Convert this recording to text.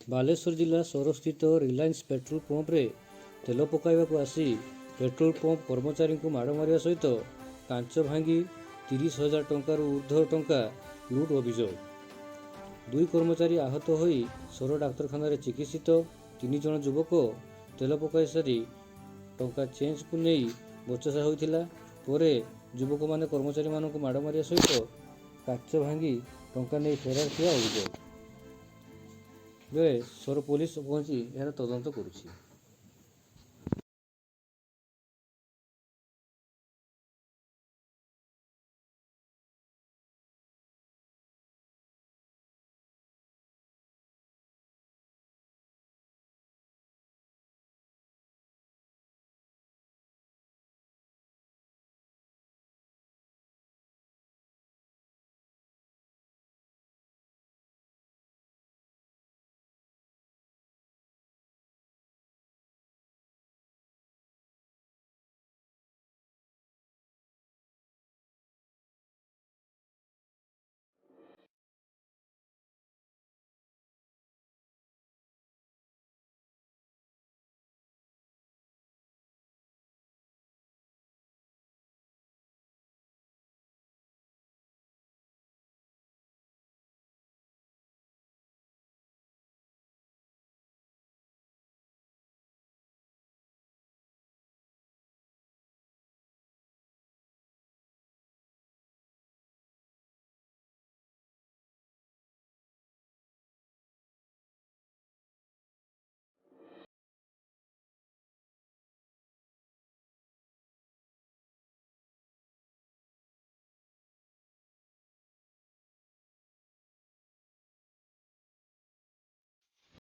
ବାଲେଶ୍ୱର ଜିଲ୍ଲା ସୋରସ୍ଥିତ Reliance petrol ପମ୍ପରେ ତେଲ ପକାଇବାକୁ ଆସି ପେଟ୍ରୋଲ ପମ୍ପ କର୍ମଚାରୀଙ୍କୁ ମାଡ଼ ମାରିବା ସହିତ କାଞ୍ଚ ଭାଙ୍ଗି 30,000 ଟଙ୍କାରୁ ଉର୍ଦ୍ଧ୍ୱ ଟଙ୍କା ଲୁଟ୍ ଅଭିଯୋଗ। 2 କର୍ମଚାରୀ ଆହତ ହୋଇ ସୋର ଡାକ୍ତରଖାନାରେ ଚିକିତ୍ସିତ। 3 ଜଣ ଯୁବକ ତେଲ ପକାଇ ସାରି ଟଙ୍କା ଚେଞ୍ଜକୁ ନେଇ ବଚସା ହୋଇଥିଲା। ପରେ ଯୁବକମାନେ କର୍ମଚାରୀମାନଙ୍କୁ ମାଡ଼ ମାରିବା ସହିତ କାଚ ଭାଙ୍ଗି ଟଙ୍କା ନେଇ ଫେରାର ଥିବା ଅଭିଯୋଗ ବେଳେ ସୋର ପୋଲିସ ପହଞ୍ଚି ଏହାର ତଦନ୍ତ କରୁଛି।